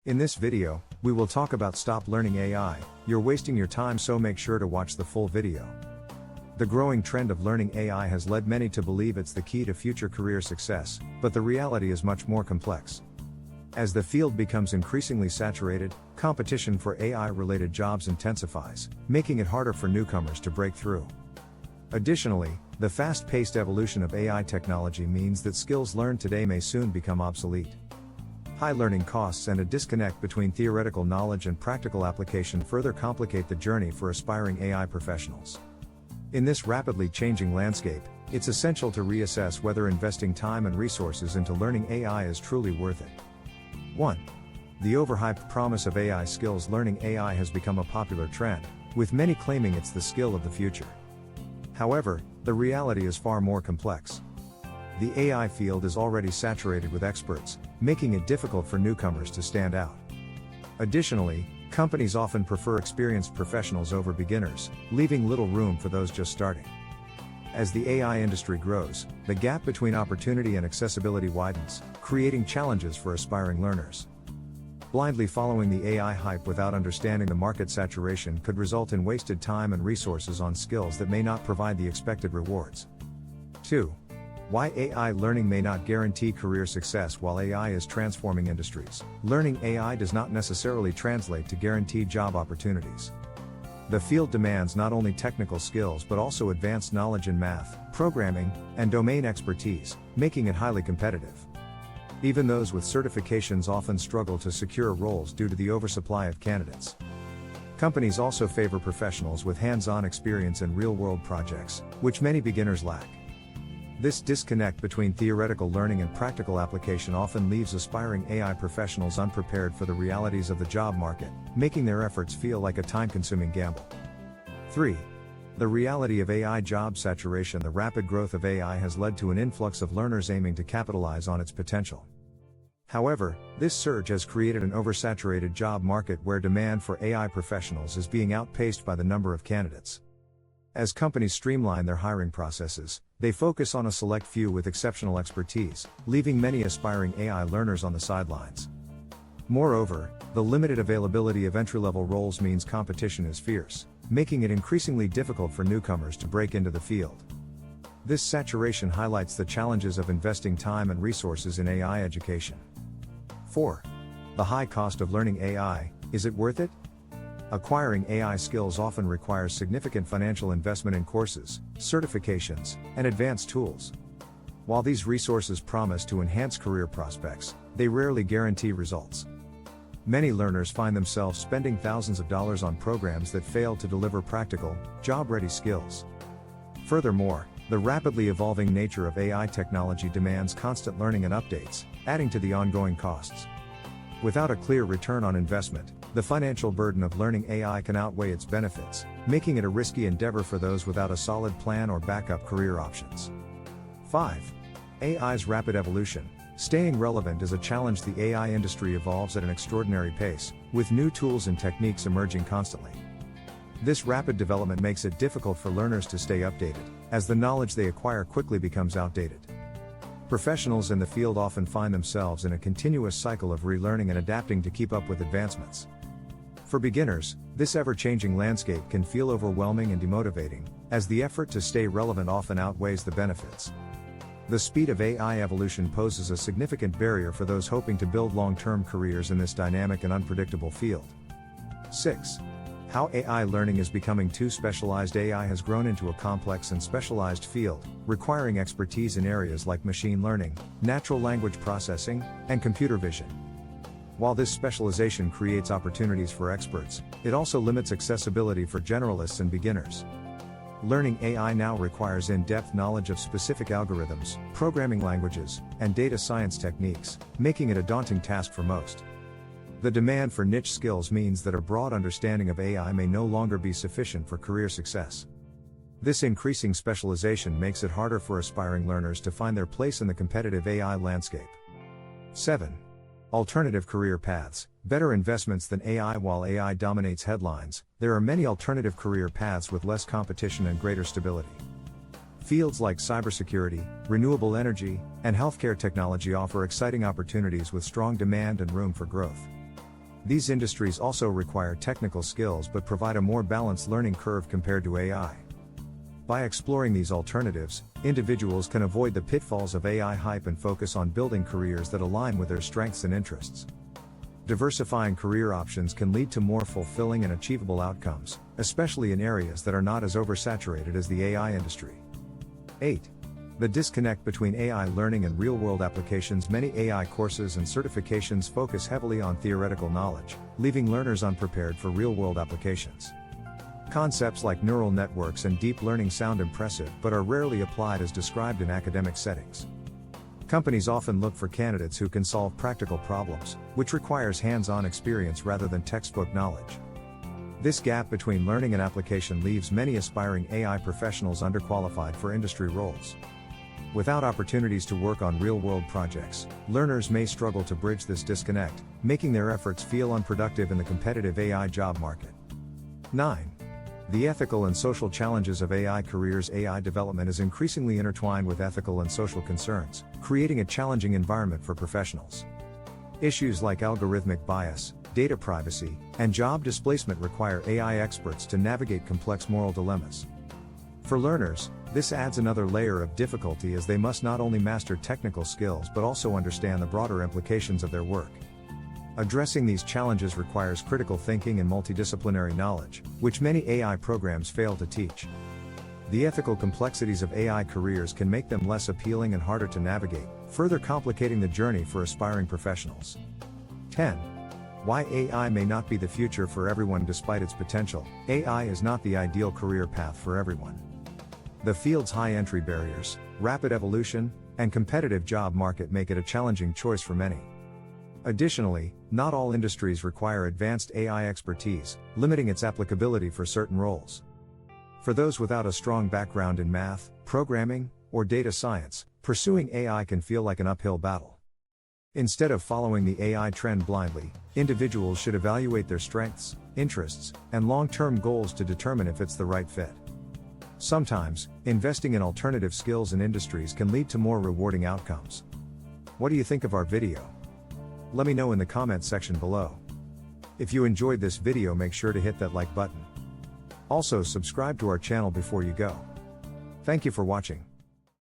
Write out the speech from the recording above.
In this video, we will talk about stop learning AI. You're wasting your time, so make sure to watch the full video. The growing trend of learning AI has led many to believe it's the key to future career success, but the reality is much more complex. As the field becomes increasingly saturated, competition for AI-related jobs intensifies, making it harder for newcomers to break through. Additionally, the fast-paced evolution of AI technology means that skills learned today may soon become obsolete. High learning costs and a disconnect between theoretical knowledge and practical application further complicate the journey for aspiring AI professionals. In this rapidly changing landscape, it's essential to reassess whether investing time and resources into learning AI is truly worth it. 1. The overhyped promise of AI skills. Learning AI has become a popular trend, with many claiming it's the skill of the future. However, the reality is far more complex. The AI field is already saturated with experts, making it difficult for newcomers to stand out. Additionally, companies often prefer experienced professionals over beginners, leaving little room for those just starting. As the AI industry grows, the gap between opportunity and accessibility widens, creating challenges for aspiring learners. Blindly following the AI hype without understanding the market saturation could result in wasted time and resources on skills that may not provide the expected rewards. 2. Why AI learning may not guarantee career success. While AI is transforming industries, learning AI does not necessarily translate to guaranteed job opportunities. The field demands not only technical skills but also advanced knowledge in math, programming, and domain expertise, making it highly competitive. Even those with certifications often struggle to secure roles due to the oversupply of candidates. Companies also favor professionals with hands-on experience in real-world projects, which many beginners lack. This disconnect between theoretical learning and practical application often leaves aspiring AI professionals unprepared for the realities of the job market, making their efforts feel like a time-consuming gamble. 3. The reality of AI job saturation. The rapid growth of AI has led to an influx of learners aiming to capitalize on its potential. However, this surge has created an oversaturated job market where demand for AI professionals is being outpaced by the number of candidates. As companies streamline their hiring processes, they focus on a select few with exceptional expertise, leaving many aspiring AI learners on the sidelines. Moreover, the limited availability of entry-level roles means competition is fierce, making it increasingly difficult for newcomers to break into the field. This saturation highlights the challenges of investing time and resources in AI education. 4. The high cost of learning AI. Is it worth it? Acquiring AI skills often requires significant financial investment in courses, certifications, and advanced tools. While these resources promise to enhance career prospects, they rarely guarantee results. Many learners find themselves spending thousands of dollars on programs that fail to deliver practical, job-ready skills. Furthermore, the rapidly evolving nature of AI technology demands constant learning and updates, adding to the ongoing costs. Without a clear return on investment, the financial burden of learning AI can outweigh its benefits, making it a risky endeavor for those without a solid plan or backup career options. 5. AI's rapid evolution. Staying relevant is a challenge. The AI industry evolves at an extraordinary pace, with new tools and techniques emerging constantly. This rapid development makes it difficult for learners to stay updated, as the knowledge they acquire quickly becomes outdated. Professionals in the field often find themselves in a continuous cycle of relearning and adapting to keep up with advancements. For beginners, this ever-changing landscape can feel overwhelming and demotivating, as the effort to stay relevant often outweighs the benefits. The speed of AI evolution poses a significant barrier for those hoping to build long-term careers in this dynamic and unpredictable field. 6. How AI learning is becoming too specialized. AI has grown into a complex and specialized field, requiring expertise in areas like machine learning, natural language processing, and computer vision. While this specialization creates opportunities for experts, it also limits accessibility for generalists and beginners. Learning AI now requires in-depth knowledge of specific algorithms, programming languages, and data science techniques, making it a daunting task for most. The demand for niche skills means that a broad understanding of AI may no longer be sufficient for career success. This increasing specialization makes it harder for aspiring learners to find their place in the competitive AI landscape. 7. Alternative career paths. Better investments than AI. While AI dominates headlines, there are many alternative career paths with less competition and greater stability. Fields like cybersecurity, renewable energy, and healthcare technology offer exciting opportunities with strong demand and room for growth. These industries also require technical skills but provide a more balanced learning curve compared to AI. By exploring these alternatives, individuals can avoid the pitfalls of AI hype and focus on building careers that align with their strengths and interests. Diversifying career options can lead to more fulfilling and achievable outcomes, especially in areas that are not as oversaturated as the AI industry. 8. The disconnect between AI learning and real-world applications. Many AI courses and certifications focus heavily on theoretical knowledge, leaving learners unprepared for real-world applications. Concepts like neural networks and deep learning sound impressive but are rarely applied as described in academic settings. Companies often look for candidates who can solve practical problems, which requires hands-on experience rather than textbook knowledge. This gap between learning and application leaves many aspiring AI professionals underqualified for industry roles. Without opportunities to work on real-world projects, learners may struggle to bridge this disconnect, making their efforts feel unproductive in the competitive AI job market. 9. The ethical and social challenges of AI careers. AI development is increasingly intertwined with ethical and social concerns, creating a challenging environment for professionals. Issues like algorithmic bias, data privacy, and job displacement require AI experts to navigate complex moral dilemmas. For learners, this adds another layer of difficulty as they must not only master technical skills but also understand the broader implications of their work. Addressing these challenges requires critical thinking and multidisciplinary knowledge, which many AI programs fail to teach. The ethical complexities of AI careers can make them less appealing and harder to navigate, further complicating the journey for aspiring professionals. 10. Why AI may not be the future for everyone. Despite its potential, AI is not the ideal career path for everyone. The field's high entry barriers, rapid evolution, and competitive job market make it a challenging choice for many. Additionally, not all industries require advanced AI expertise, limiting its applicability for certain roles. For those without a strong background in math, programming, or data science, pursuing AI can feel like an uphill battle. Instead of following the AI trend blindly, individuals should evaluate their strengths, interests, and long-term goals to determine if it's the right fit. Sometimes, investing in alternative skills and industries can lead to more rewarding outcomes. What do you think of our video? Let me know in the comments section below. If you enjoyed this video, make sure to hit that like button. Also, subscribe to our channel before you go. Thank you for watching.